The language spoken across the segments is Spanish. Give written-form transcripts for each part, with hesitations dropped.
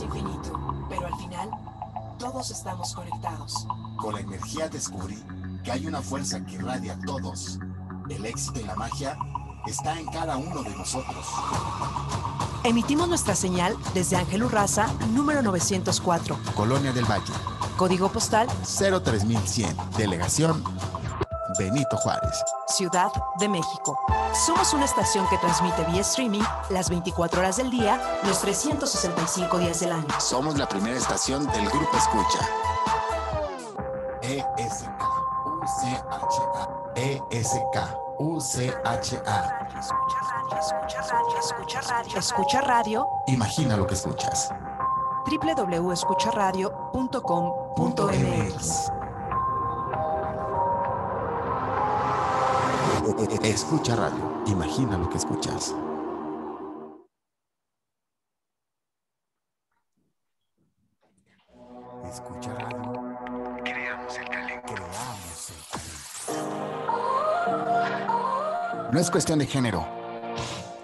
infinito, pero al final, todos estamos conectados. Con la energía descubrí que hay una fuerza que irradia a todos. El éxito y la magia está en cada uno de nosotros. Emitimos nuestra señal desde Ángel Urraza, número 904. Colonia del Valle. Código postal 03100. Delegación Benito Juárez. Ciudad de México. Somos una estación que transmite vía streaming las 24 horas del día, los 365 días del año. Somos la primera estación del Grupo Escucha. ESK-UCHA. ESK-UCHA. Escucha radio. Imagina lo que escuchas. www.escucharadio.com.mx. Escucha radio. Imagina lo que escuchas. Escucha radio. Creamos el talento. No es cuestión de género.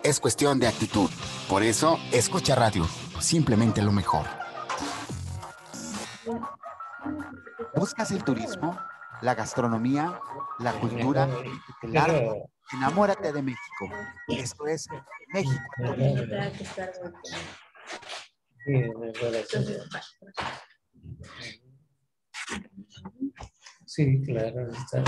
Es cuestión de actitud. Por eso, escucha radio. Simplemente lo mejor. ¿Buscas el turismo, la gastronomía, la cultura, el arte? Enamórate de México. Esto es México. Sí, claro. Está.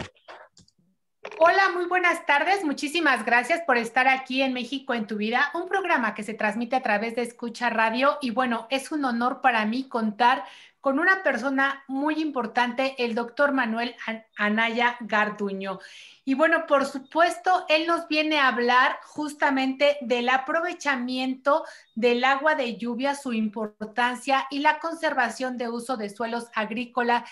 Hola, muy buenas tardes. Muchísimas gracias por estar aquí en México en tu vida, un programa que se transmite a través de Escucha Radio. Y bueno, es un honor para mí contar con una persona muy importante, el doctor Manuel Anaya Garduño. Y bueno, por supuesto, él nos viene a hablar justamente del aprovechamiento del agua de lluvia, su importancia y la conservación de uso de suelos agrícolas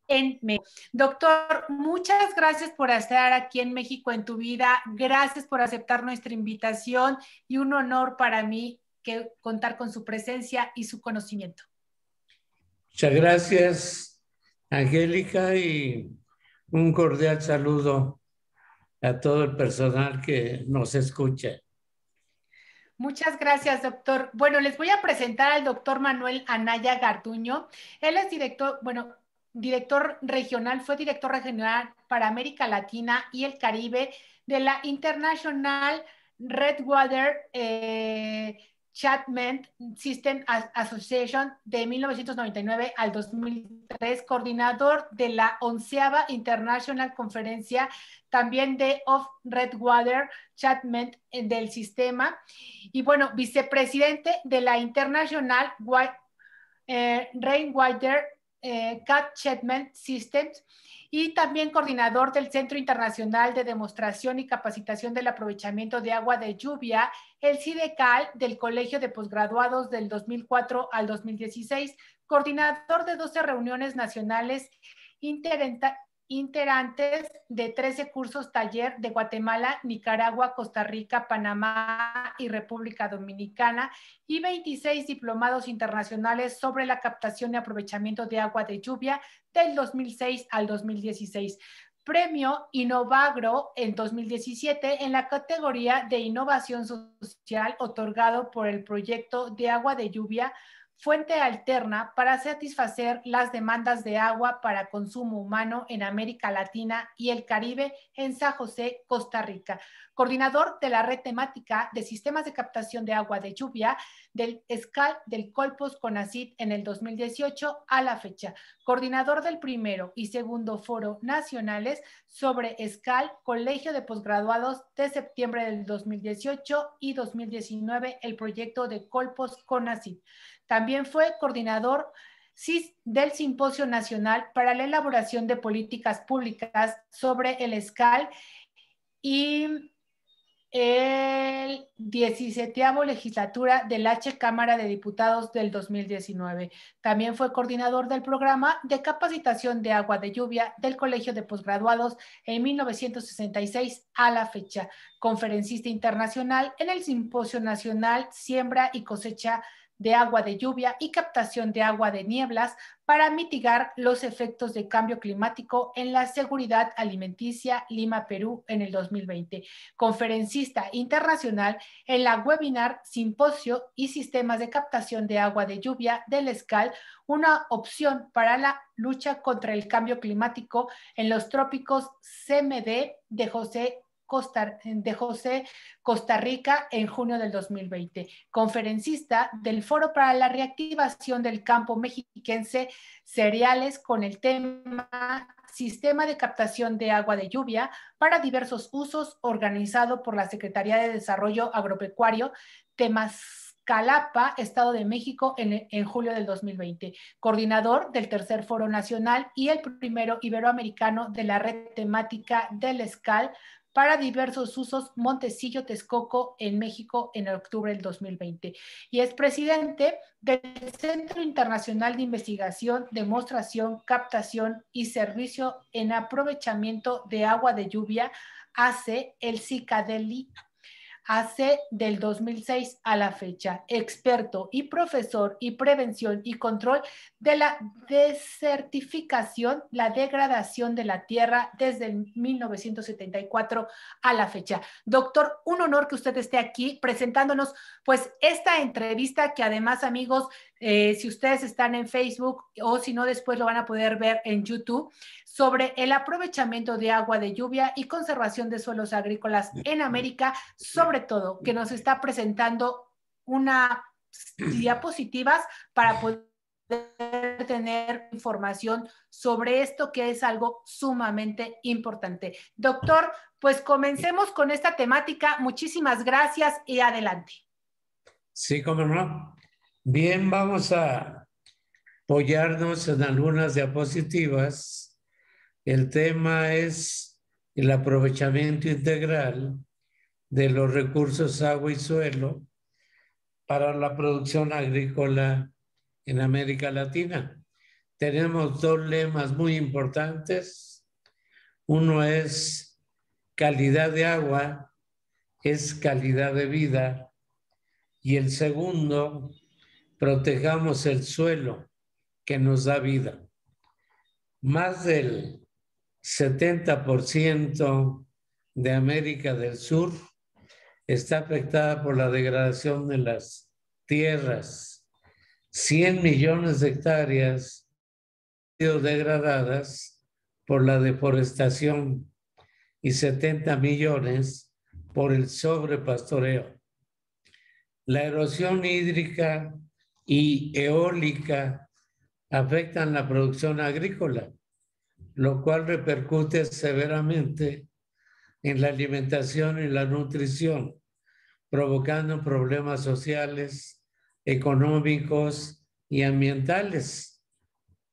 en México. Doctor, muchas gracias por estar aquí en México en tu vida. Gracias por aceptar nuestra invitación y un honor para mí contar con su presencia y su conocimiento. Muchas gracias, Angélica, y un cordial saludo a todo el personal que nos escucha. Muchas gracias, doctor. Bueno, les voy a presentar al doctor Manuel Anaya Garduño. Él es director regional, fue director regional para América Latina y el Caribe de la International Redwater Catchment System Association de 1999 al 2003, coordinador de la 11ª International Conferencia también de Of Redwater Catchment del sistema, y bueno, vicepresidente de la International Rainwater Catchment Systems y también coordinador del Centro Internacional de Demostración y Capacitación del Aprovechamiento de Agua de Lluvia, el CIDECAL del Colegio de Posgraduados del 2004 al 2016, coordinador de 12 reuniones nacionales integrantes de 13 cursos taller de Guatemala, Nicaragua, Costa Rica, Panamá y República Dominicana y 26 diplomados internacionales sobre la captación y aprovechamiento de agua de lluvia del 2006 al 2016. Premio Innovagro en 2017 en la categoría de Innovación Social otorgado por el proyecto de agua de lluvia fuente alterna para satisfacer las demandas de agua para consumo humano en América Latina y el Caribe en San José, Costa Rica. Coordinador de la red temática de sistemas de captación de agua de lluvia del SCAL del Colpos CONACYT en el 2018 a la fecha. Coordinador del primero y segundo foro nacionales sobre SCAL, Colegio de Posgraduados de septiembre del 2018 y 2019, el proyecto de Colpos CONACYT. También fue coordinador del Simposio Nacional para la Elaboración de Políticas Públicas sobre el SCAL y el 17avo legislatura del H Cámara de Diputados del 2019. También fue coordinador del programa de capacitación de agua de lluvia del Colegio de Posgraduados en 1966 a la fecha. Conferencista internacional en el Simposio Nacional Siembra y Cosecha de agua de lluvia y captación de agua de nieblas para mitigar los efectos de cambio climático en la seguridad alimenticia Lima, Perú, en el 2020. Conferencista internacional en la webinar Simposio y Sistemas de Captación de Agua de Lluvia del ESCAL, una opción para la lucha contra el cambio climático en los trópicos CMD de José, Costa Rica, en junio del 2020. Conferencista del Foro para la Reactivación del Campo Mexiquense Cereales, con el tema Sistema de Captación de Agua de Lluvia para diversos usos, organizado por la Secretaría de Desarrollo Agropecuario, Temascalapa, Estado de México, en julio del 2020. Coordinador del Tercer Foro Nacional y el primero iberoamericano de la red temática del ESCAL para diversos usos, Montecillo, Texcoco, en México, en octubre del 2020. Y es presidente del Centro Internacional de Investigación, Demostración, Captación y Servicio en Aprovechamiento de Agua de Lluvia, ACE, el CICADELI, hace del 2006 a la fecha, experto y profesor y prevención y control de la desertificación, la degradación de la tierra desde el 1974 a la fecha. Doctor, un honor que usted esté aquí presentándonos pues esta entrevista que además, amigos, si ustedes están en Facebook o si no, después lo van a poder ver en YouTube, sobre el aprovechamiento de agua de lluvia y conservación de suelos agrícolas en América, sobre todo, que nos está presentando unas diapositivas para poder tener información sobre esto, que es algo sumamente importante. Doctor, pues comencemos con esta temática. Muchísimas gracias y adelante. Sí, cómo no. Bien, vamos a apoyarnos en algunas diapositivas. El tema es el aprovechamiento integral de los recursos agua y suelo para la producción agrícola en América Latina. Tenemos dos lemas muy importantes. Uno es calidad de agua, es calidad de vida. Y el segundo, protejamos el suelo que nos da vida. Más del 70% de América del Sur está afectada por la degradación de las tierras. 100 millones de hectáreas han sido degradadas por la deforestación y 70 millones por el sobrepastoreo. La erosión hídrica y eólica afectan la producción agrícola, lo cual repercute severamente en la alimentación y la nutrición, provocando problemas sociales, económicos y ambientales,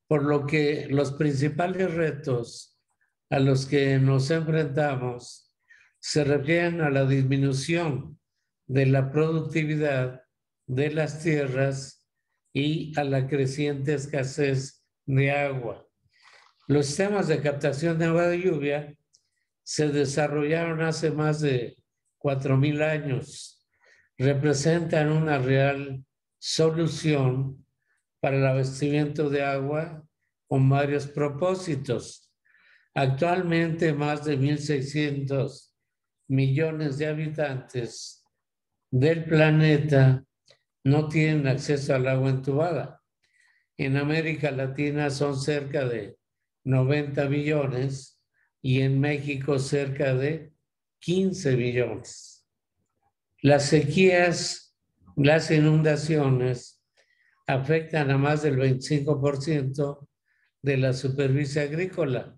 por lo que los principales retos a los que nos enfrentamos se refieren a la disminución de la productividad de las tierras y a la creciente escasez de agua. Los sistemas de captación de agua de lluvia se desarrollaron hace más de 4,000 años. Representan una real solución para el abastecimiento de agua con varios propósitos. Actualmente, más de 1.600 millones de habitantes del planeta no tienen acceso al agua entubada. En América Latina son cerca de 90 millones y en México cerca de 15 millones. Las sequías, las inundaciones afectan a más del 25% de la superficie agrícola,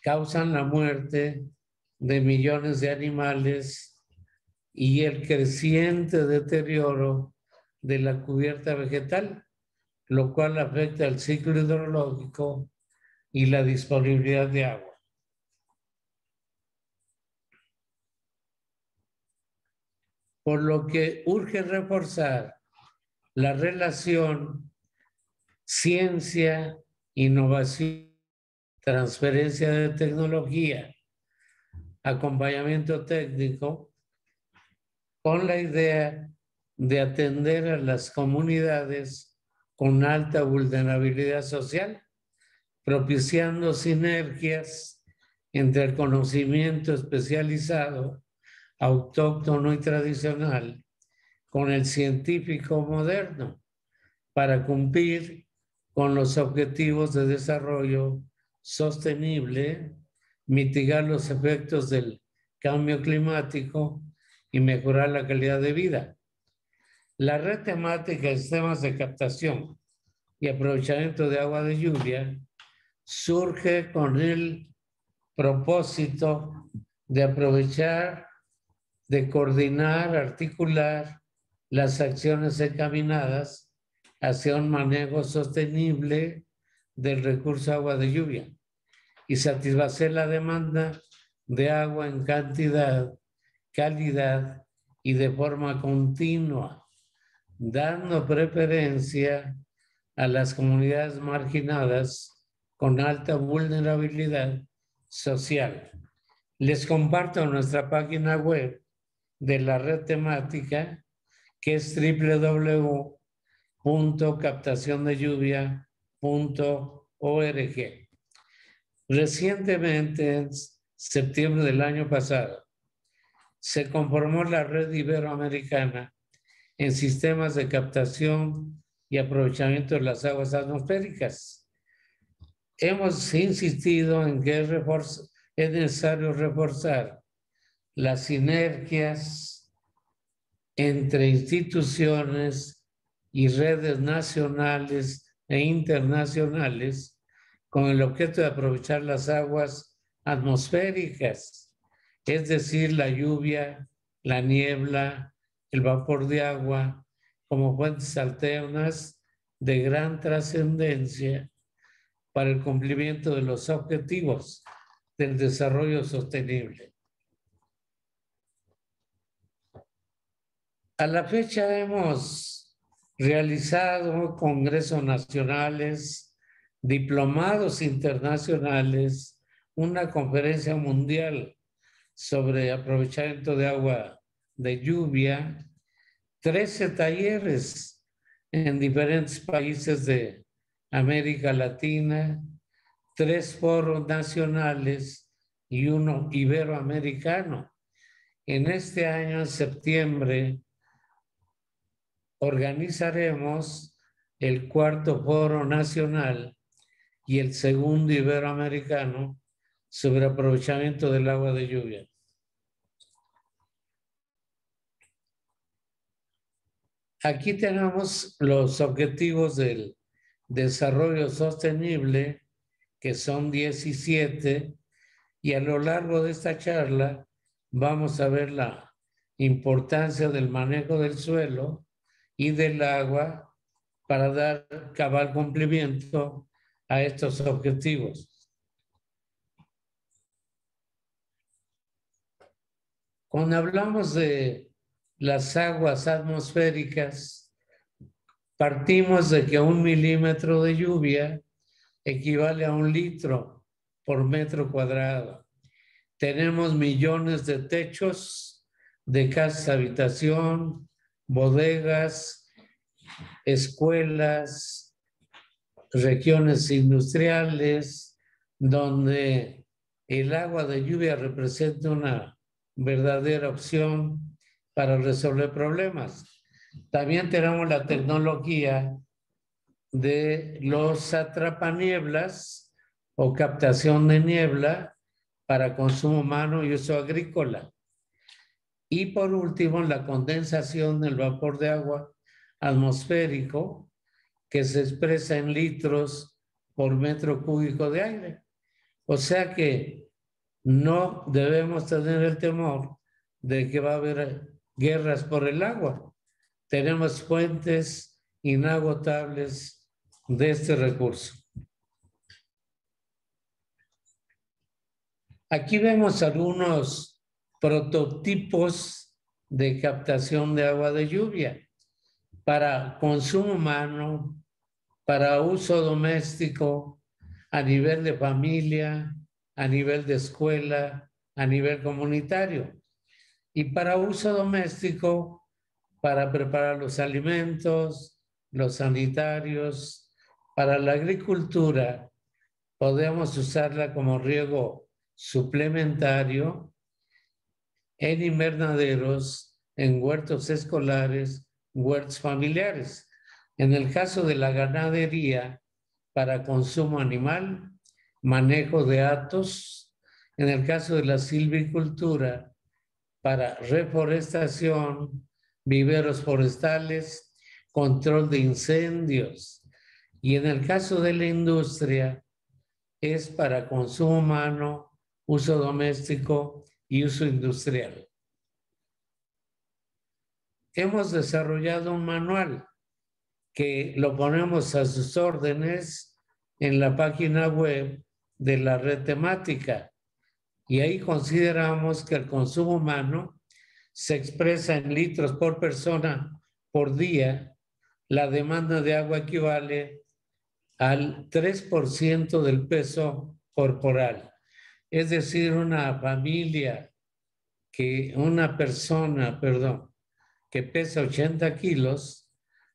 causan la muerte de millones de animales y el creciente deterioro de la cubierta vegetal, lo cual afecta el ciclo hidrológico y la disponibilidad de agua. Por lo que urge reforzar la relación ciencia, innovación, transferencia de tecnología, acompañamiento técnico, con la idea de atender a las comunidades con alta vulnerabilidad social, propiciando sinergias entre el conocimiento especializado, autóctono y tradicional, con el científico moderno, para cumplir con los objetivos de desarrollo sostenible, mitigar los efectos del cambio climático y mejorar la calidad de vida. La red temática de sistemas de captación y aprovechamiento de agua de lluvia surge con el propósito de aprovechar, de coordinar, articular las acciones encaminadas hacia un manejo sostenible del recurso agua de lluvia y satisfacer la demanda de agua en cantidad, calidad y de forma continua, dando preferencia a las comunidades marginadas con alta vulnerabilidad social. Les comparto nuestra página web de la red temática, que es www.captaciondelluvia.org. Recientemente, en septiembre del año pasado, se conformó la red iberoamericana en sistemas de captación y aprovechamiento de las aguas atmosféricas. Hemos insistido en que es necesario reforzar las sinergias entre instituciones y redes nacionales e internacionales con el objeto de aprovechar las aguas atmosféricas, es decir, la lluvia, la niebla, el vapor de agua, como fuentes alternas de gran trascendencia para el cumplimiento de los objetivos del desarrollo sostenible. A la fecha hemos realizado congresos nacionales, diplomados internacionales, una conferencia mundial sobre aprovechamiento de agua de lluvia, 13 talleres en diferentes países de América Latina, 3 foros nacionales y 1 iberoamericano. En este año, en septiembre, organizaremos el 4º foro nacional y el 2º iberoamericano sobre aprovechamiento del agua de lluvia. Aquí tenemos los objetivos del desarrollo sostenible, que son 17, y a lo largo de esta charla vamos a ver la importancia del manejo del suelo y del agua para dar cabal cumplimiento a estos objetivos. Cuando hablamos de las aguas atmosféricas, partimos de que 1 milímetro de lluvia equivale a 1 litro por metro cuadrado. Tenemos millones de techos de casas de habitación, bodegas, escuelas, regiones industriales, donde el agua de lluvia representa una verdadera opción para resolver problemas. También tenemos la tecnología de los atrapanieblas o captación de niebla para consumo humano y uso agrícola. Y por último, la condensación del vapor de agua atmosférico, que se expresa en litros por metro cúbico de aire. O sea que no debemos tener el temor de que va a haber guerras por el agua. Tenemos fuentes inagotables de este recurso. Aquí vemos algunos prototipos de captación de agua de lluvia para consumo humano, para uso doméstico, a nivel de familia, a nivel de escuela, a nivel comunitario. Y para uso doméstico, para preparar los alimentos, los sanitarios. Para la agricultura podemos usarla como riego suplementario en invernaderos, en huertos escolares, huertos familiares. En el caso de la ganadería, para consumo animal, manejo de hatos. En el caso de la silvicultura, para reforestación, viveros forestales, control de incendios. Y en el caso de la industria, es para consumo humano, uso doméstico y uso industrial. Hemos desarrollado un manual que lo ponemos a sus órdenes en la página web de la red temática. Y ahí consideramos que el consumo humano se expresa en litros por persona por día. La demanda de agua equivale al 3% del peso corporal. Es decir, una persona que pesa 80 kilos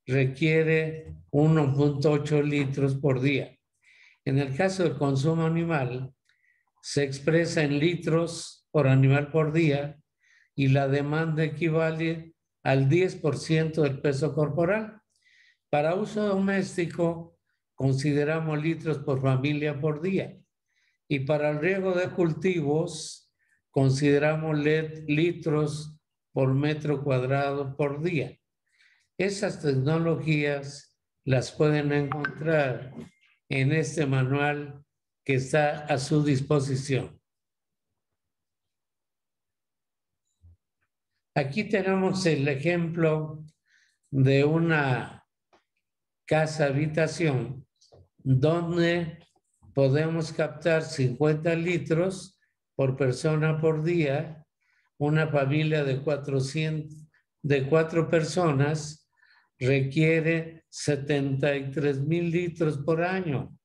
requiere 1.8 litros por día. En el caso del consumo animal, se expresa en litros por animal por día y la demanda equivale al 10% del peso corporal. Para uso doméstico, consideramos litros por familia por día. Y para el riego de cultivos, consideramos litros por metro cuadrado por día. Esas tecnologías las pueden encontrar en este manual que está a su disposición. Aquí tenemos el ejemplo de una casa habitación donde podemos captar 50 litros por persona por día. Una familia de 4 personas requiere 73,000 litros por año.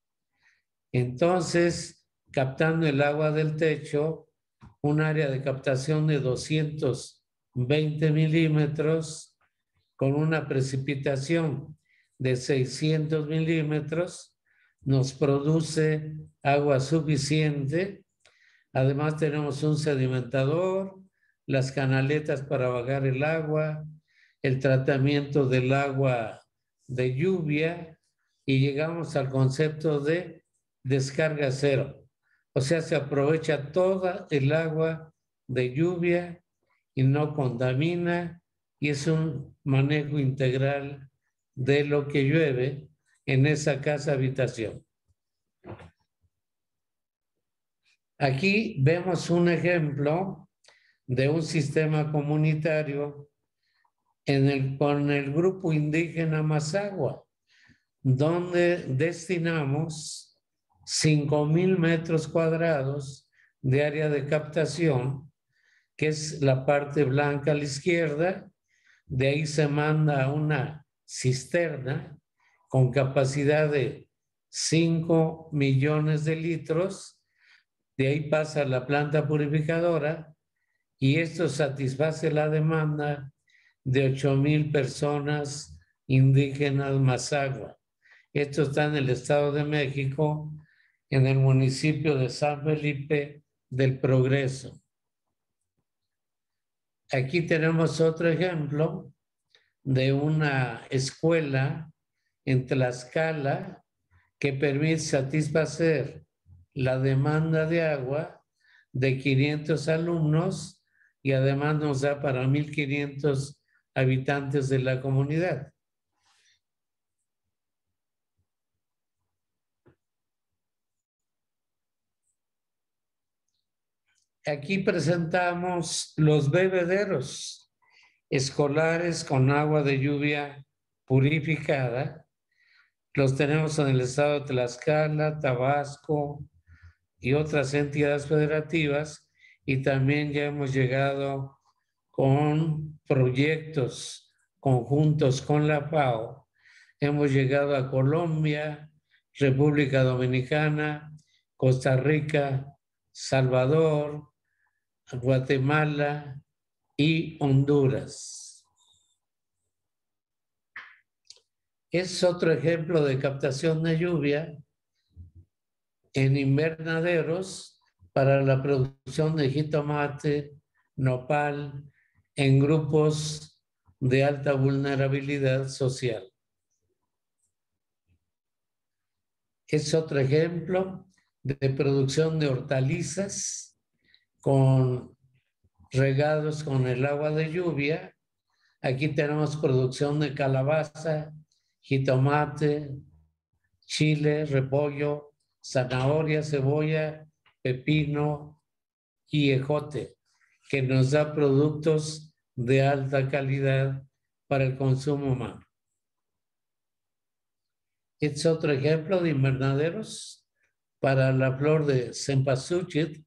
Entonces, captando el agua del techo, un área de captación de 220 milímetros con una precipitación de 600 milímetros, nos produce agua suficiente. Además tenemos un sedimentador, las canaletas para bajar el agua, el tratamiento del agua de lluvia y llegamos al concepto de descarga cero. O sea, se aprovecha toda el agua de lluvia y no contamina y es un manejo integral de lo que llueve en esa casa habitación. Aquí vemos un ejemplo de un sistema comunitario con el grupo indígena Mazahua, donde destinamos 5,000 metros cuadrados de área de captación, que es la parte blanca a la izquierda. De ahí se manda una cisterna con capacidad de 5 millones de litros. De ahí pasa la planta purificadora y esto satisface la demanda de 8,000 personas indígenas Mazahua. Esto está en el Estado de México, en el municipio de San Felipe del Progreso. Aquí tenemos otro ejemplo de una escuela en Tlaxcala que permite satisfacer la demanda de agua de 500 alumnos y además nos da para 1,500 habitantes de la comunidad. Aquí presentamos los bebederos escolares con agua de lluvia purificada. Los tenemos en el estado de Tlaxcala, Tabasco y otras entidades federativas, y también ya hemos llegado con proyectos conjuntos con la FAO. Hemos llegado a Colombia, República Dominicana, Costa Rica, Salvador, Guatemala y Honduras. Es otro ejemplo de captación de lluvia en invernaderos para la producción de jitomate, nopal, en grupos de alta vulnerabilidad social. Es otro ejemplo de producción de hortalizas regados con el agua de lluvia. Aquí tenemos producción de calabaza, jitomate, chile, repollo, zanahoria, cebolla, pepino y ejote, que nos da productos de alta calidad para el consumo humano. Es otro ejemplo de invernaderos para la flor de cempasúchil,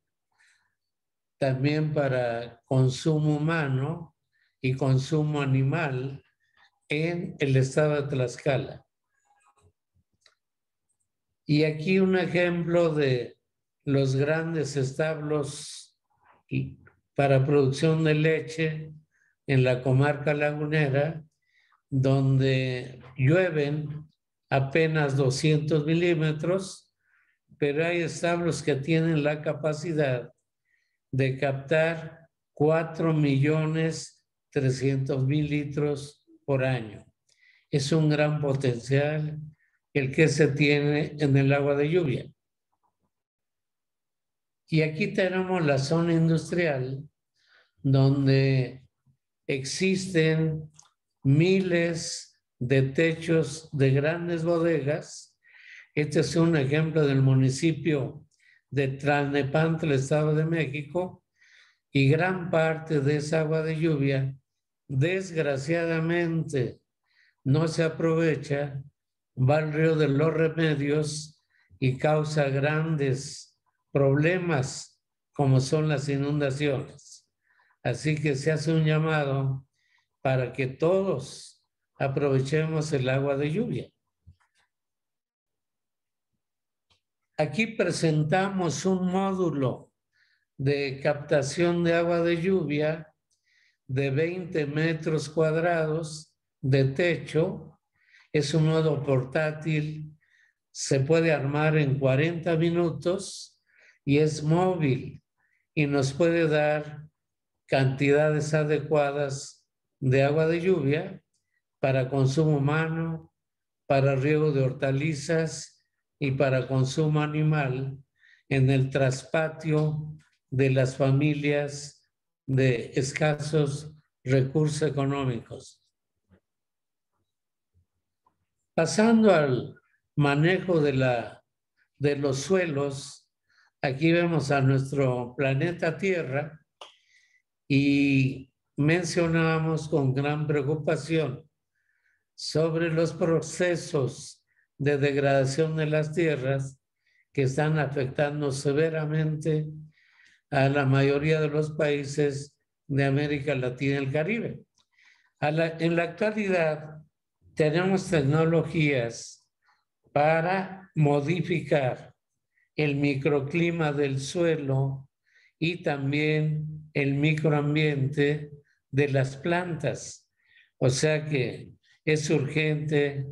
también para consumo humano y consumo animal en el estado de Tlaxcala. Y aquí un ejemplo de los grandes establos para producción de leche en la comarca lagunera, donde llueven apenas 200 milímetros, pero hay establos que tienen la capacidad de captar 4.300.000 litros por año. Es un gran potencial el que se tiene en el agua de lluvia. Y aquí tenemos la zona industrial, donde existen miles de techos de grandes bodegas. Este es un ejemplo del municipio de Tlalnepantla, Estado de México, y gran parte de esa agua de lluvia, desgraciadamente, no se aprovecha, va al río de los Remedios y causa grandes problemas como son las inundaciones. Así que se hace un llamado para que todos aprovechemos el agua de lluvia. Aquí presentamos un módulo de captación de agua de lluvia de 20 metros cuadrados de techo. Es un modo portátil, se puede armar en 40 minutos y es móvil y nos puede dar cantidades adecuadas de agua de lluvia para consumo humano, para riego de hortalizas y para consumo animal en el traspatio de las familias de escasos recursos económicos. Pasando al manejo de los suelos, aquí vemos a nuestro planeta Tierra y mencionamos con gran preocupación sobre los procesos de degradación de las tierras que están afectando severamente a la mayoría de los países de América Latina y el Caribe. En la actualidad tenemos tecnologías para modificar el microclima del suelo y también el microambiente de las plantas. O sea que es urgente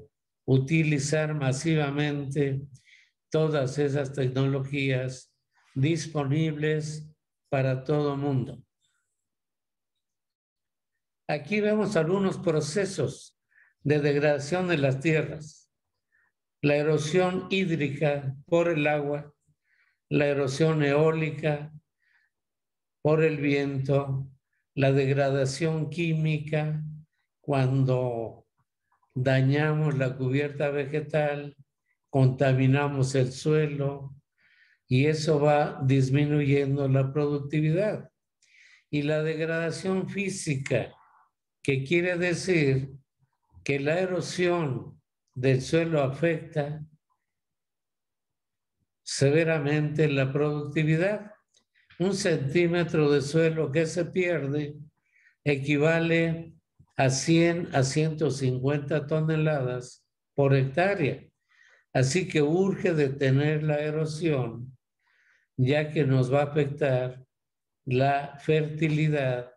utilizar masivamente todas esas tecnologías disponibles para todo el mundo. Aquí vemos algunos procesos de degradación de las tierras. La erosión hídrica por el agua, la erosión eólica por el viento, la degradación química cuando dañamos la cubierta vegetal, contaminamos el suelo y eso va disminuyendo la productividad. Y la degradación física, que quiere decir que la erosión del suelo afecta severamente la productividad. 1 centímetro de suelo que se pierde equivale a 100 a 150 toneladas por hectárea. Así que urge detener la erosión, ya que nos va a afectar la fertilidad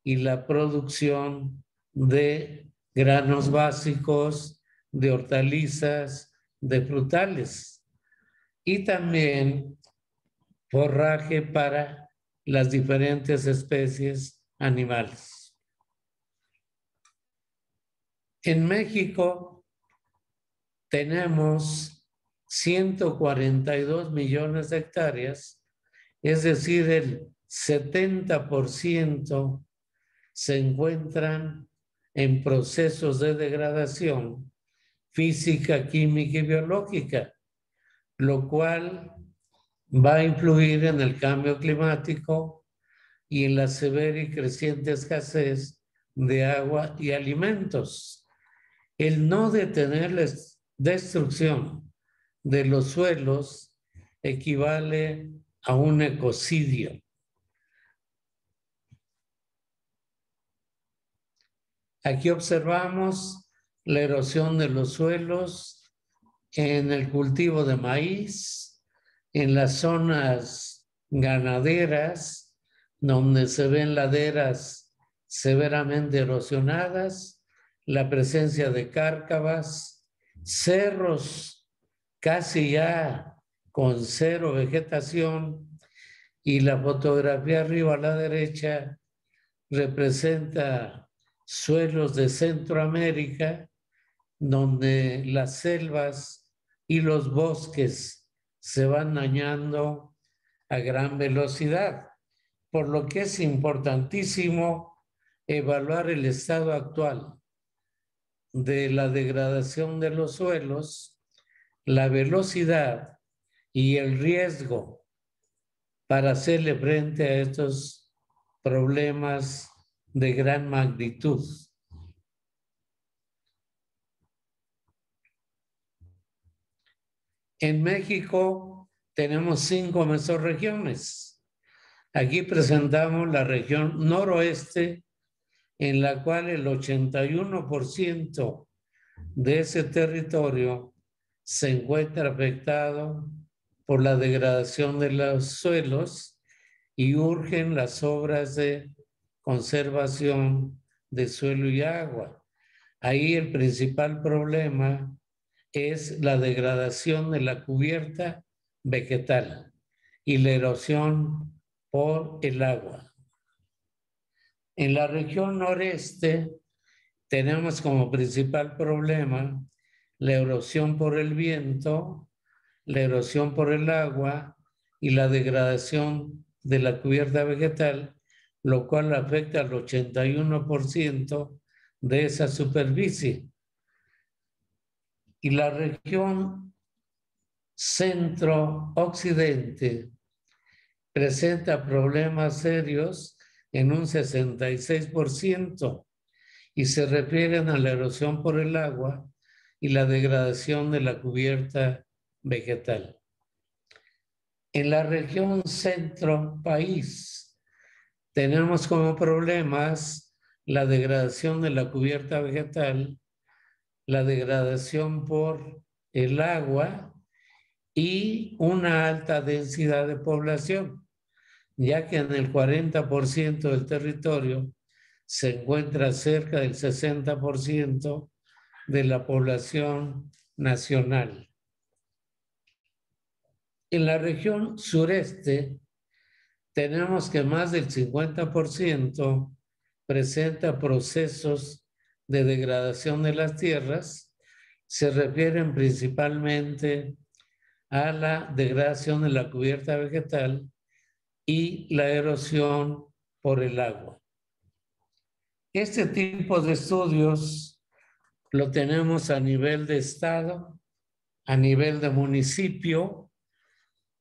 y la producción de granos básicos, de hortalizas, de frutales y también forraje para las diferentes especies animales. En México tenemos 142 millones de hectáreas, es decir, el 70% se encuentran en procesos de degradación física, química y biológica, lo cual va a influir en el cambio climático y en la severa y creciente escasez de agua y alimentos. El no detener la destrucción de los suelos equivale a un ecocidio. Aquí observamos la erosión de los suelos en el cultivo de maíz, en las zonas ganaderas, donde se ven laderas severamente erosionadas, la presencia de cárcavas, cerros casi ya con cero vegetación, y la fotografía arriba a la derecha representa suelos de Centroamérica, donde las selvas y los bosques se van dañando a gran velocidad, por lo que es importantísimo evaluar el estado actual de la degradación de los suelos, la velocidad y el riesgo para hacerle frente a estos problemas de gran magnitud. En México tenemos 5 mesorregiones. Aquí presentamos la región noroeste, en la cual el 81% de ese territorio se encuentra afectado por la degradación de los suelos y urgen las obras de conservación de suelo y agua. Ahí el principal problema es la degradación de la cubierta vegetal y la erosión por el agua. En la región noreste tenemos como principal problema la erosión por el viento, la erosión por el agua y la degradación de la cubierta vegetal, lo cual afecta al 81% de esa superficie. Y la región centro-occidente presenta problemas serios en un 66% y se refieren a la erosión por el agua y la degradación de la cubierta vegetal. En la región centro-país tenemos como problemas la degradación de la cubierta vegetal, la degradación por el agua y una alta densidad de población, ya que en el 40% del territorio se encuentra cerca del 60% de la población nacional. En la región sureste tenemos que más del 50% presenta procesos de degradación de las tierras. Se refieren principalmente a la degradación de la cubierta vegetal y la erosión por el agua. Este tipo de estudios lo tenemos a nivel de estado, a nivel de municipio,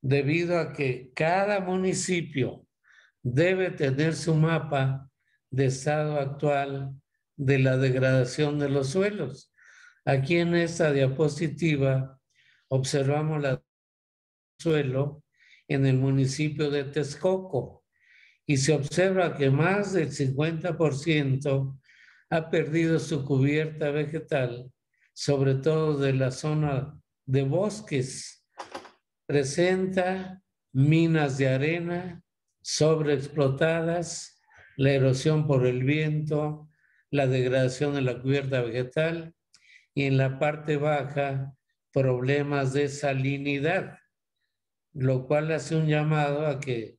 debido a que cada municipio debe tener su mapa de estado actual de la degradación de los suelos. Aquí en esta diapositiva observamos el suelo en el municipio de Texcoco y se observa que más del 50% ha perdido su cubierta vegetal, sobre todo de la zona de bosques. Presenta minas de arena sobreexplotadas, la erosión por el viento, la degradación de la cubierta vegetal y en la parte baja problemas de salinidad, lo cual hace un llamado a que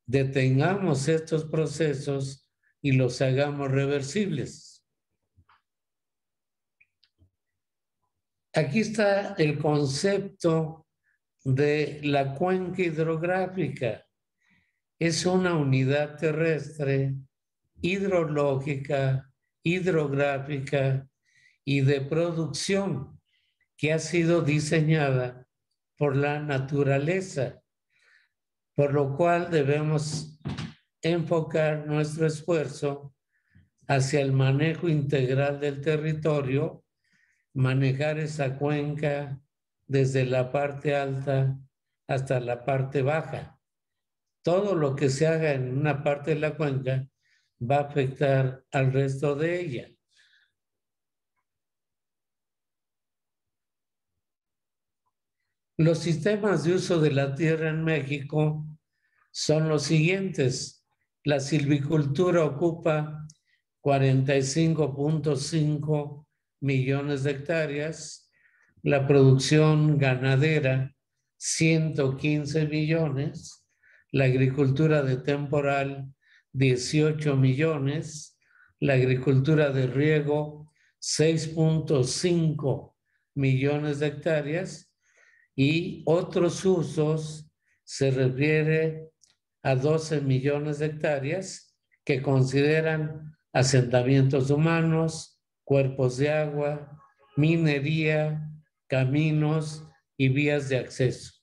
detengamos estos procesos y los hagamos reversibles. Aquí está el concepto de la cuenca hidrográfica. Es una unidad terrestre, hidrológica, hidrográfica y de producción que ha sido diseñada por la naturaleza, por lo cual debemos enfocar nuestro esfuerzo hacia el manejo integral del territorio, manejar esa cuenca desde la parte alta hasta la parte baja. Todo lo que se haga en una parte de la cuenca va a afectar al resto de ella. Los sistemas de uso de la tierra en México son los siguientes. La silvicultura ocupa 45.5 millones de hectáreas, la producción ganadera 115 millones, la agricultura de temporal 18 millones, la agricultura de riego 6.5 millones de hectáreas y otros usos se refiere a 12 millones de hectáreas que consideran asentamientos humanos, cuerpos de agua, minería, caminos y vías de acceso.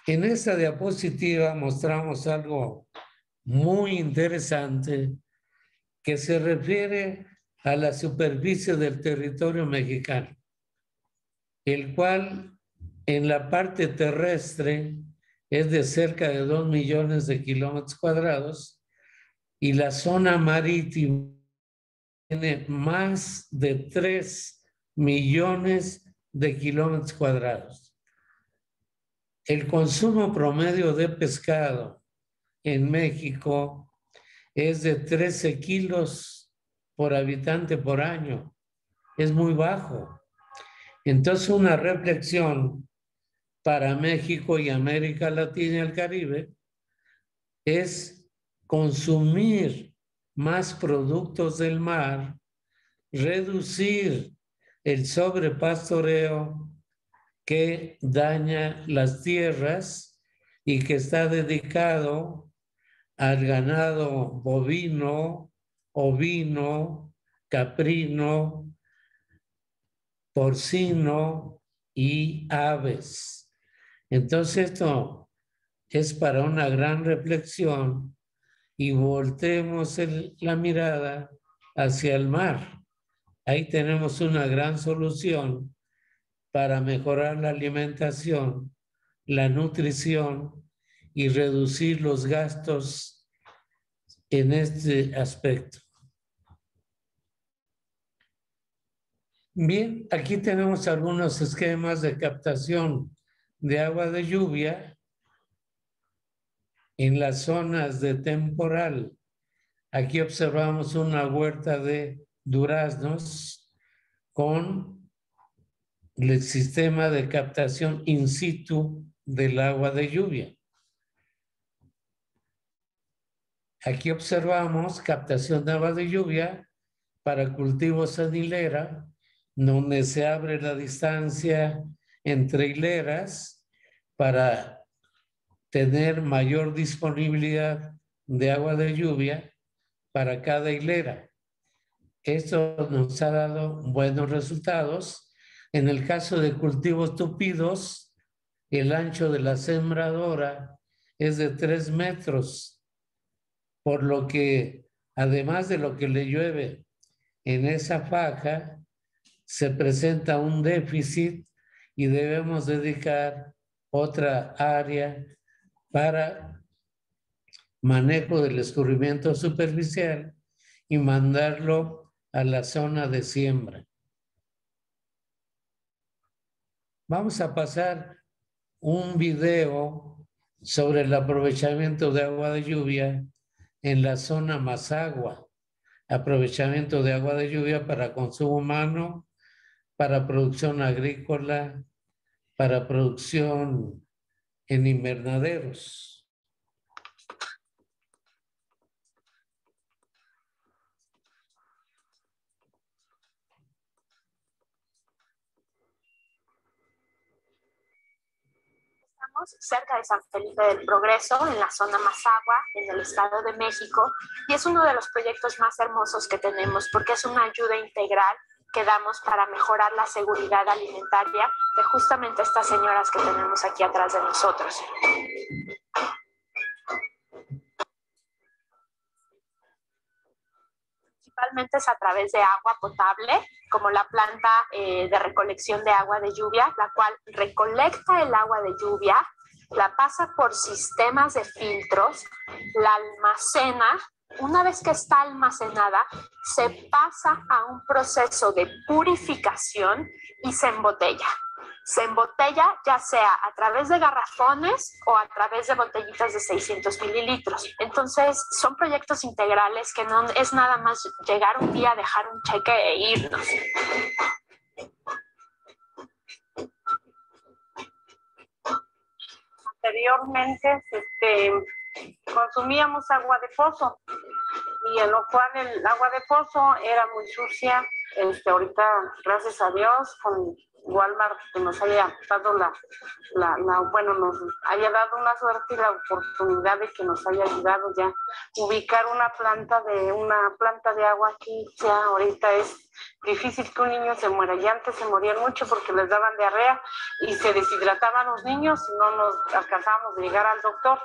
En esta diapositiva mostramos algo muy interesante que se refiere a la superficie del territorio mexicano, el cual en la parte terrestre es de cerca de 2 millones de kilómetros cuadrados y la zona marítima tiene más de 3 millones de kilómetros cuadrados. El consumo promedio de pescado en México es de 13 kilos por habitante por año. Es muy bajo. Entonces, una reflexión para México y América Latina y el Caribe es consumir más productos del mar, reducir el sobrepastoreo que daña las tierras y que está dedicado al ganado bovino, ovino, caprino, porcino y aves. Entonces esto es para una gran reflexión y volteemos la mirada hacia el mar. Ahí tenemos una gran solución para mejorar la alimentación, la nutrición y reducir los gastos en este aspecto. Bien, aquí tenemos algunos esquemas de captación de agua de lluvia en las zonas de temporal. Aquí observamos una huerta de duraznos con el sistema de captación in situ del agua de lluvia. Aquí observamos captación de agua de lluvia para cultivos en hilera, donde se abre la distancia entre hileras para tener mayor disponibilidad de agua de lluvia para cada hilera. Esto nos ha dado buenos resultados. En el caso de cultivos tupidos, el ancho de la sembradora es de 3 metros, por lo que además de lo que le llueve en esa faja, se presenta un déficit y debemos dedicar otra área para manejo del escurrimiento superficial y mandarlo a la zona de siembra. Vamos a pasar un video sobre el aprovechamiento de agua de lluvia en la zona Mazagua. aprovechamiento de agua de lluvia para consumo humano, para producción agrícola, para producción en invernaderos. Cerca de San Felipe del Progreso, en la zona Mazagua, en el Estado de México, y es uno de los proyectos más hermosos que tenemos porque es una ayuda integral que damos para mejorar la seguridad alimentaria de justamente estas señoras que tenemos aquí atrás de nosotros. Principalmente es a través de agua potable, como la planta de recolección de agua de lluvia, la cual recolecta el agua de lluvia, la pasa por sistemas de filtros, la almacena. Una vez que está almacenada, se pasa a un proceso de purificación y se embotella. Se embotella ya sea a través de garrafones o a través de botellitas de 600 mililitros. Entonces, son proyectos integrales que no es nada más llegar un día, dejar un cheque e irnos. Anteriormente consumíamos agua de pozo y en lo cual el agua de pozo era muy sucia. Ahorita, gracias a Dios, con Walmart que nos haya dado nos haya dado una suerte y la oportunidad de que nos haya ayudado ya ubicar una planta de agua aquí. Ya ahorita es difícil que un niño se muera. Ya antes se morían mucho porque les daban diarrea y se deshidrataban los niños y no nos alcanzábamos a llegar al doctor.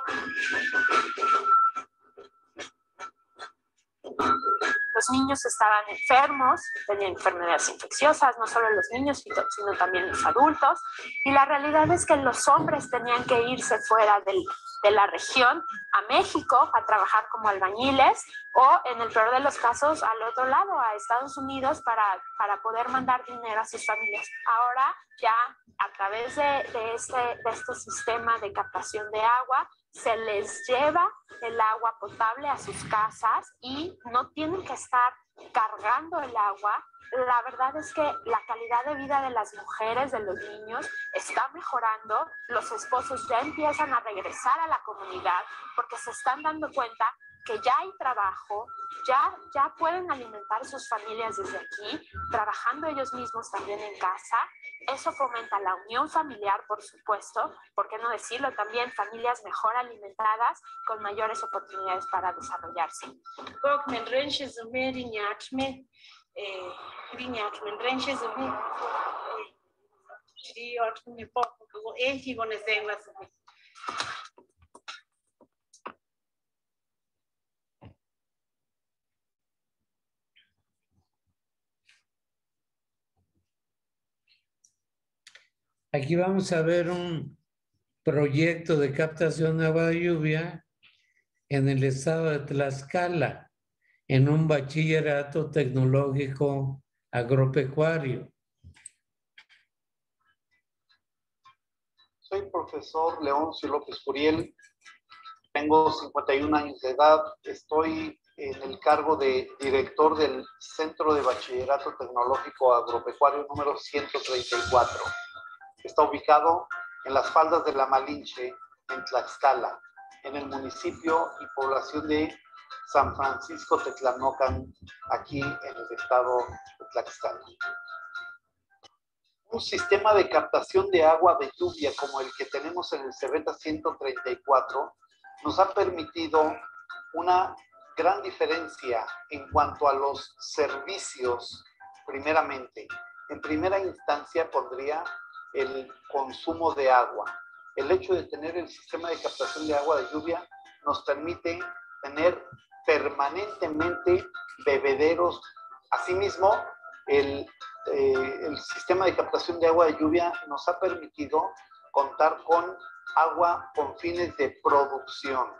Los niños estaban enfermos, tenían enfermedades infecciosas, no solo los niños, sino también los adultos. Y la realidad es que los hombres tenían que irse fuera de la región a México a trabajar como albañiles o, en el peor de los casos, al otro lado, a Estados Unidos para poder mandar dinero a sus familias. Ahora ya a través de este sistema de captación de agua, se les lleva el agua potable a sus casas y no tienen que estar cargando el agua. La verdad es que la calidad de vida de las mujeres, de los niños, está mejorando. Los esposos ya empiezan a regresar a la comunidad porque se están dando cuenta que ya hay trabajo, ya pueden alimentar sus familias desde aquí, trabajando ellos mismos también en casa. Eso fomenta la unión familiar, por supuesto, ¿por qué no decirlo? También familias mejor alimentadas con mayores oportunidades para desarrollarse. Aquí vamos a ver un proyecto de captación de agua de lluvia en el estado de Tlaxcala, en un bachillerato tecnológico agropecuario. Soy profesor Leoncio López Curiel, tengo 51 años de edad, estoy en el cargo de director del Centro de Bachillerato Tecnológico Agropecuario número 134. Está ubicado en las faldas de la Malinche, en Tlaxcala, en el municipio y población de San Francisco Tetlanocan, aquí en el estado de Tlaxcala. Un sistema de captación de agua de lluvia como el que tenemos en el Cebeta 134 nos ha permitido una gran diferencia en cuanto a los servicios, primeramente. En primera instancia pondría el consumo de agua. El hecho de tener el sistema de captación de agua de lluvia nos permite tener permanentemente bebederos. Asimismo, el sistema de captación de agua de lluvia nos ha permitido contar con agua con fines de producción.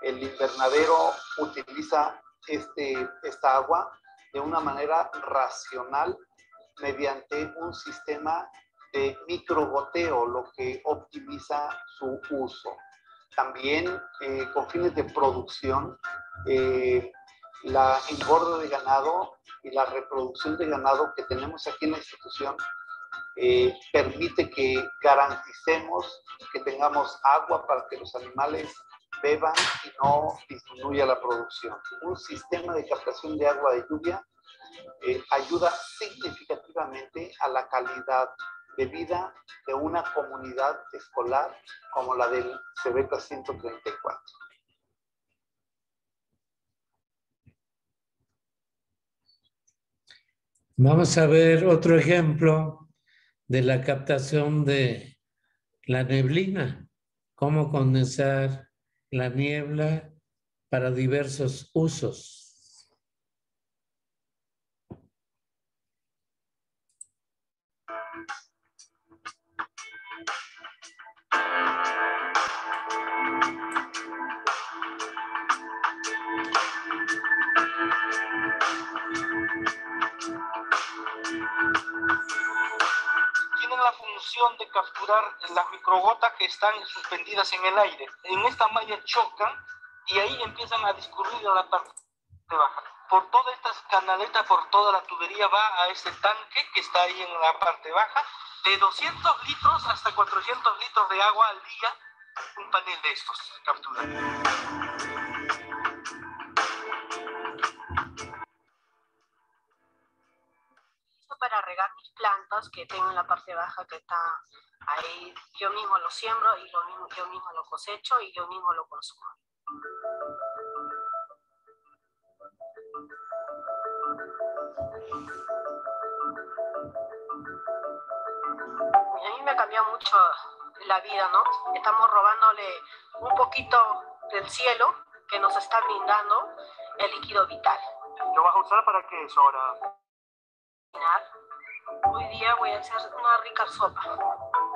El invernadero utiliza esta agua de una manera racional mediante un sistema de microgoteo, lo que optimiza su uso. También con fines de producción la engorda de ganado y la reproducción de ganado que tenemos aquí en la institución permite que garanticemos que tengamos agua para que los animales beban y no disminuya la producción. Un sistema de captación de agua de lluvia ayuda significativamente a la calidad de vida de una comunidad escolar como la del Cebeta 134. Vamos a ver otro ejemplo de la captación de la neblina, cómo condensar la niebla para diversos usos. La función de capturar las microgotas que están suspendidas en el aire. En esta malla chocan y ahí empiezan a discurrir a la parte baja. Por todas estas canaletas, por toda la tubería va a este tanque que está ahí en la parte baja. De 200 litros hasta 400 litros de agua al día, un panel de estos captura. Para regar mis plantas que tengo en la parte baja que está ahí, yo mismo lo siembro y yo mismo lo cosecho y yo mismo lo consumo. Y a mí me cambió mucho la vida, ¿no? Estamos robándole un poquito del cielo que nos está brindando el líquido vital. ¿Lo vas a usar para qué eso ahora? Hoy día voy a hacer una rica sopa.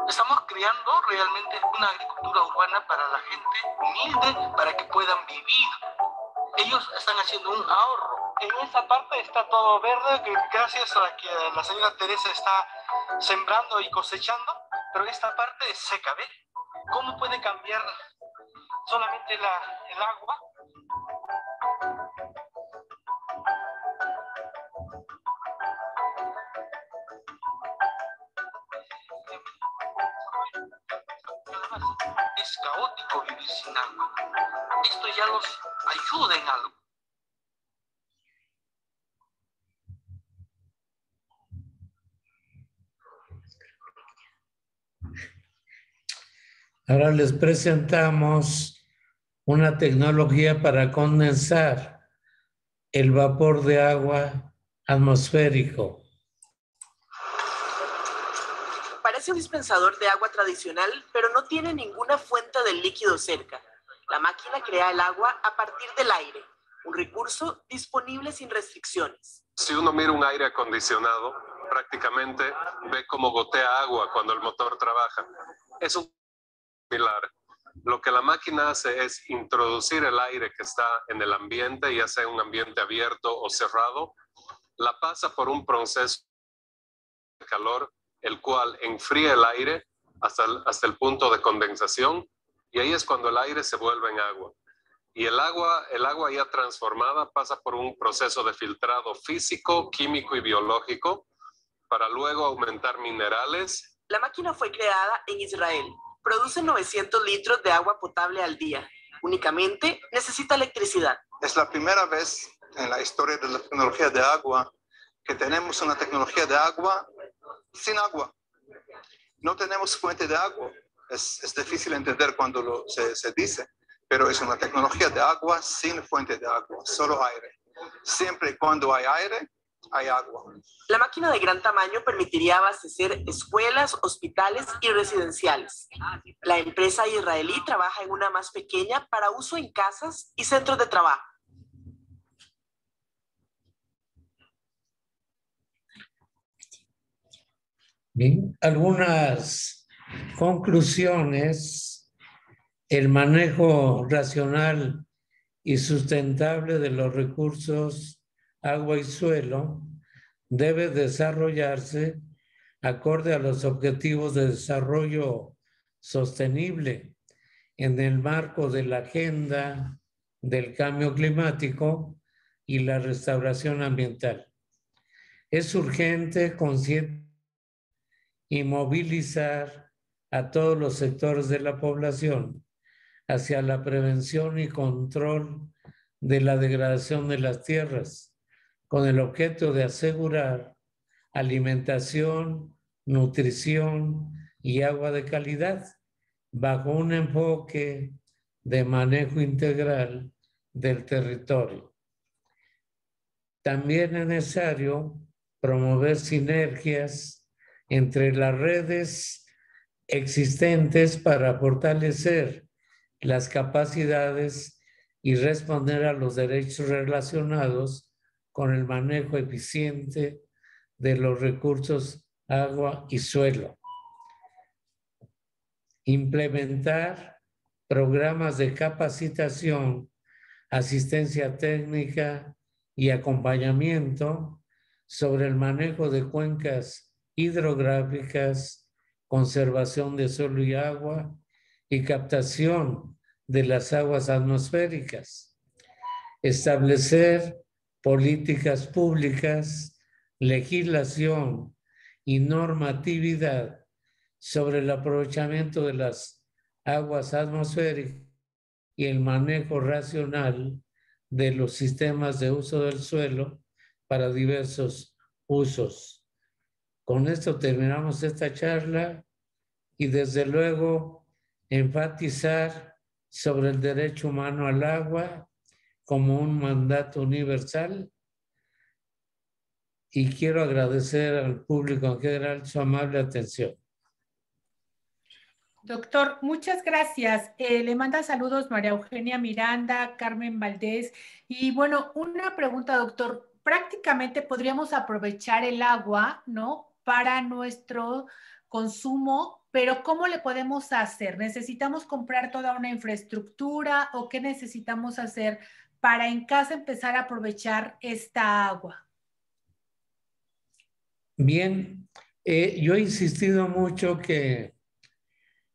Estamos creando realmente una agricultura urbana para la gente humilde, para que puedan vivir. Ellos están haciendo un ahorro. En esta parte está todo verde, que gracias a que la señora Teresa está sembrando y cosechando, pero esta parte es seca, ¿ves? ¿Cómo puede cambiar solamente el agua? Es caótico vivir sin agua. Esto ya los ayuda en algo. Ahora les presentamos una tecnología para condensar el vapor de agua atmosférico. Parece un dispensador de agua tradicional, pero no tiene ninguna fuente del líquido cerca. La máquina crea el agua a partir del aire, un recurso disponible sin restricciones. Si uno mira un aire acondicionado, prácticamente ve cómo gotea agua cuando el motor trabaja. Es un similar. Lo que la máquina hace es introducir el aire que está en el ambiente, ya sea un ambiente abierto o cerrado, la pasa por un proceso de calor, el cual enfría el aire hasta el punto de condensación, y ahí es cuando el aire se vuelve en agua. Y el agua ya transformada pasa por un proceso de filtrado físico, químico y biológico para luego aumentar minerales. La máquina fue creada en Israel. Produce 900 litros de agua potable al día. Únicamente necesita electricidad. Es la primera vez en la historia de la tecnología de agua que tenemos una tecnología de agua sin agua. No tenemos fuente de agua. Es difícil entender cuando se dice, pero es una tecnología de agua sin fuente de agua, solo aire. Siempre y cuando hay aire, hay agua. La máquina de gran tamaño permitiría abastecer escuelas, hospitales y residenciales. La empresa israelí trabaja en una más pequeña para uso en casas y centros de trabajo. Bien, algunas conclusiones. El manejo racional y sustentable de los recursos agua y suelo debe desarrollarse acorde a los objetivos de desarrollo sostenible en el marco de la agenda del cambio climático y la restauración ambiental. Es urgente, consciente y movilizar a todos los sectores de la población hacia la prevención y control de la degradación de las tierras, con el objeto de asegurar alimentación, nutrición y agua de calidad, bajo un enfoque de manejo integral del territorio. También es necesario promover sinergias entre las redes existentes para fortalecer las capacidades y responder a los derechos relacionados con el manejo eficiente de los recursos agua y suelo. Implementar programas de capacitación, asistencia técnica y acompañamiento sobre el manejo de cuencas hidrográficas, conservación de suelo y agua y captación de las aguas atmosféricas. Establecer políticas públicas, legislación y normatividad sobre el aprovechamiento de las aguas atmosféricas y el manejo racional de los sistemas de uso del suelo para diversos usos. Con esto terminamos esta charla y desde luego enfatizar sobre el derecho humano al agua como un mandato universal. Y quiero agradecer al público en general su amable atención. Doctor, muchas gracias. Le manda saludos María Eugenia Miranda, Carmen Valdés. Y bueno, una pregunta, doctor. Prácticamente podríamos aprovechar el agua, ¿no?, para nuestro consumo, pero ¿cómo le podemos hacer? ¿Necesitamos comprar toda una infraestructura o qué necesitamos hacer para en casa empezar a aprovechar esta agua? Bien, yo he insistido mucho que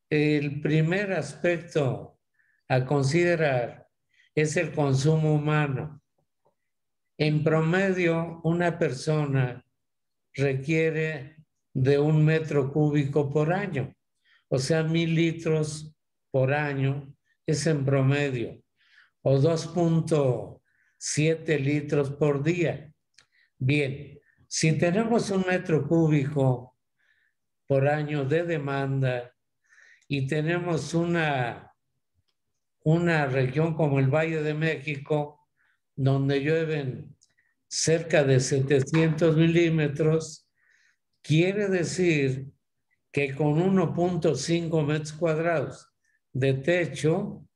el primer aspecto a considerar es el consumo humano. En promedio, una persona requiere de 1 metro cúbico por año, o sea, 1,000 litros por año es en promedio, o 2.7 litros por día. Bien, si tenemos 1 metro cúbico por año de demanda y tenemos una región como el Valle de México, donde llueven cerca de 700 milímetros, quiere decir que con 1.5 metros cuadrados de techo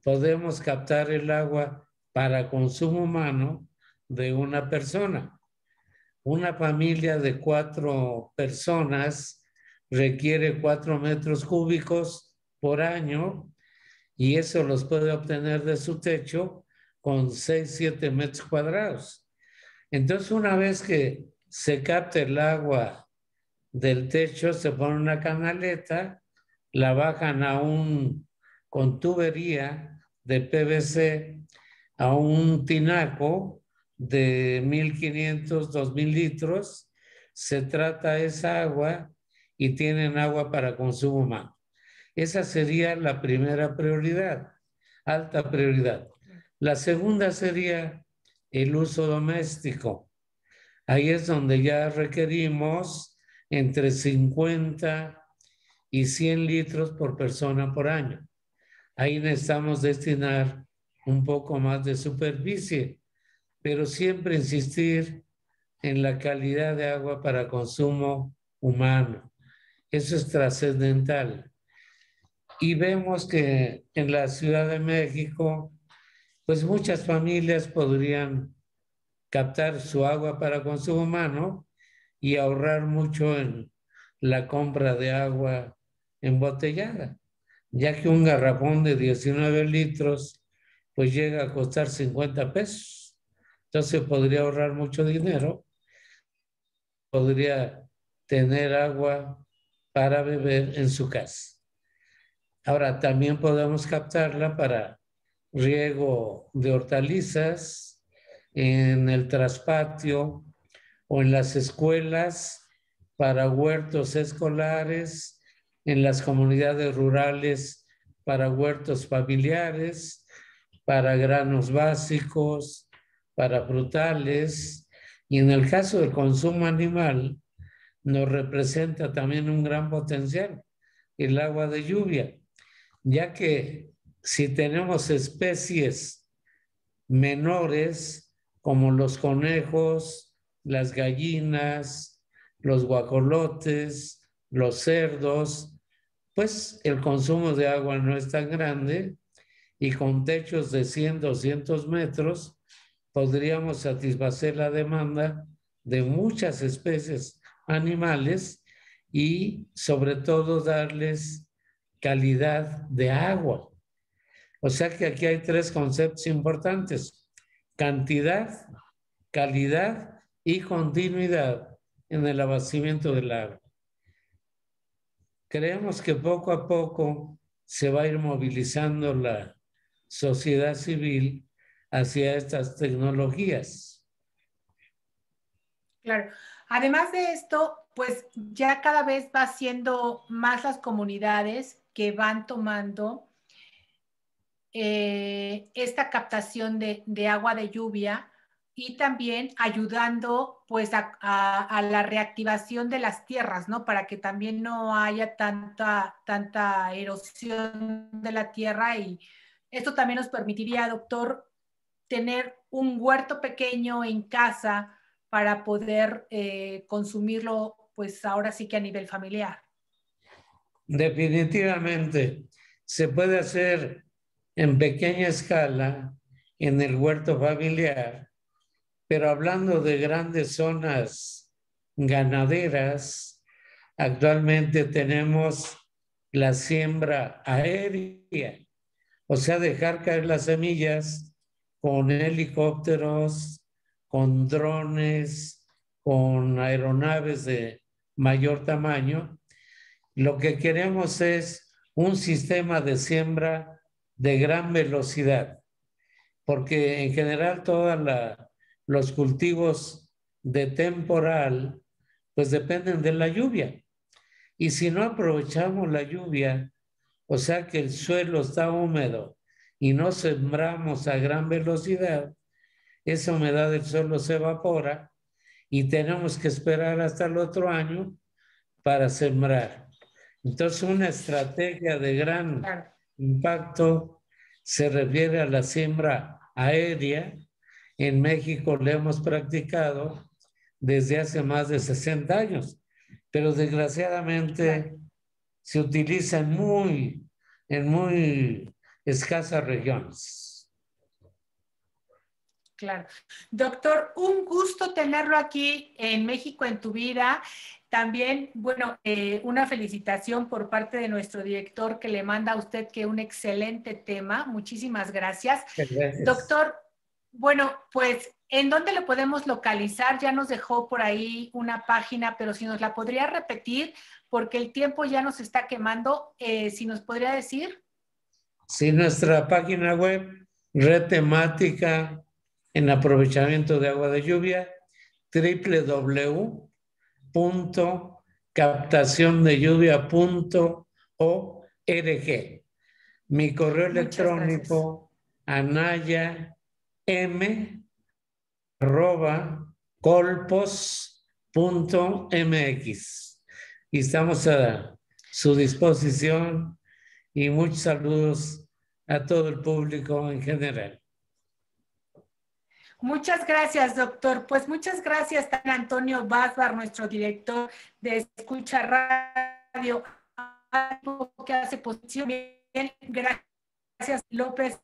podemos captar el agua para consumo humano de una persona. Una familia de 4 personas requiere 4 metros cúbicos por año y eso los puede obtener de su techo con 6-7 metros cuadrados. Entonces, una vez que se capta el agua del techo, se pone una canaleta, la bajan con tubería de PVC a un tinaco de 1,500, 2,000 litros, se trata esa agua y tienen agua para consumo humano. Esa sería la primera prioridad, alta prioridad. La segunda sería el uso doméstico. Ahí es donde ya requerimos entre 50 y 100 litros por persona por año. Ahí necesitamos destinar un poco más de superficie, pero siempre insistir en la calidad de agua para consumo humano. Eso es trascendental. Y vemos que en la Ciudad de México, pues muchas familias podrían captar su agua para consumo humano y ahorrar mucho en la compra de agua embotellada, ya que un garrafón de 19 litros pues llega a costar 50 pesos. Entonces podría ahorrar mucho dinero, podría tener agua para beber en su casa. Ahora, también podemos captarla para riego de hortalizas, en el traspatio o en las escuelas para huertos escolares, en las comunidades rurales para huertos familiares, para granos básicos, para frutales, y en el caso del consumo animal nos representa también un gran potencial el agua de lluvia, ya que si tenemos especies menores como los conejos, las gallinas, los guajolotes, los cerdos, pues el consumo de agua no es tan grande y con techos de 100, 200 metros podríamos satisfacer la demanda de muchas especies animales y sobre todo darles calidad de agua. O sea que aquí hay tres conceptos importantes: cantidad, calidad y continuidad en el abastecimiento del agua. Creemos que poco a poco se va a ir movilizando la sociedad civil hacia estas tecnologías. Claro. Además de esto, pues ya cada vez va siendo más las comunidades que van tomando esta captación de agua de lluvia y también ayudando pues a la reactivación de las tierras, ¿no? Para que también no haya tanta erosión de la tierra, y esto también nos permitiría, doctor, tener un huerto pequeño en casa para poder consumirlo, pues ahora sí que a nivel familiar. Definitivamente se puede hacer en pequeña escala en el huerto familiar, pero hablando de grandes zonas ganaderas, actualmente tenemos la siembra aérea, o sea, dejar caer las semillas con helicópteros, con drones, con aeronaves de mayor tamaño. Lo que queremos es un sistema de siembra de gran velocidad, porque en general todos los cultivos de temporal pues dependen de la lluvia. Y si no aprovechamos la lluvia, o sea que el suelo está húmedo y no sembramos a gran velocidad, esa humedad del suelo se evapora y tenemos que esperar hasta el otro año para sembrar. Entonces, una estrategia de gran impacto se refiere a la siembra aérea. En México la hemos practicado desde hace más de 60 años, pero desgraciadamente se utiliza en muy escasas regiones. Claro. Doctor, un gusto tenerlo aquí en México en tu vida. También, bueno, una felicitación por parte de nuestro director, que le manda a usted que un excelente tema. Muchísimas gracias. Gracias. Doctor, bueno, pues, ¿en dónde lo podemos localizar? Ya nos dejó por ahí una página, pero si nos la podría repetir, porque el tiempo ya nos está quemando, si nos podría decir. Sí, nuestra página web, red temática en aprovechamiento de agua de lluvia, www.captaciondelluvia.org. Mi correo electrónico, anaya.m@colpos.mx. Y estamos a su disposición, y muchos saludos a todo el público en general. Muchas gracias, doctor. Pues muchas gracias a Antonio Vázquez, nuestro director de Escucha Radio, que hace posible. Gracias, López.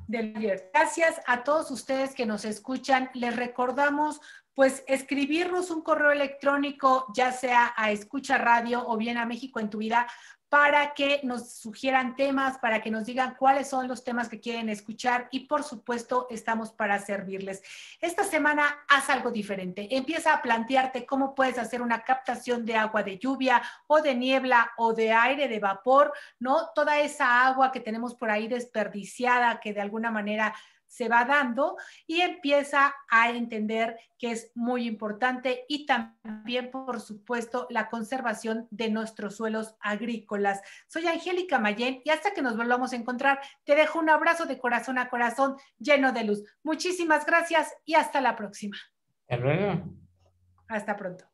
Gracias a todos ustedes que nos escuchan. Les recordamos, pues, escribirnos un correo electrónico, ya sea a Escucha Radio o bien a México en tu Vida, para que nos sugieran temas, para que nos digan cuáles son los temas que quieren escuchar, y por supuesto estamos para servirles. Esta semana haz algo diferente. Empieza a plantearte cómo puedes hacer una captación de agua de lluvia o de niebla o de aire de vapor, ¿no? Toda esa agua que tenemos por ahí desperdiciada, que de alguna manera se va dando y empieza a entender que es muy importante, y también, por supuesto, la conservación de nuestros suelos agrícolas. Soy Angélica Mayén y hasta que nos volvamos a encontrar, te dejo un abrazo de corazón a corazón lleno de luz. Muchísimas gracias y hasta la próxima. Hasta luego. Hasta pronto.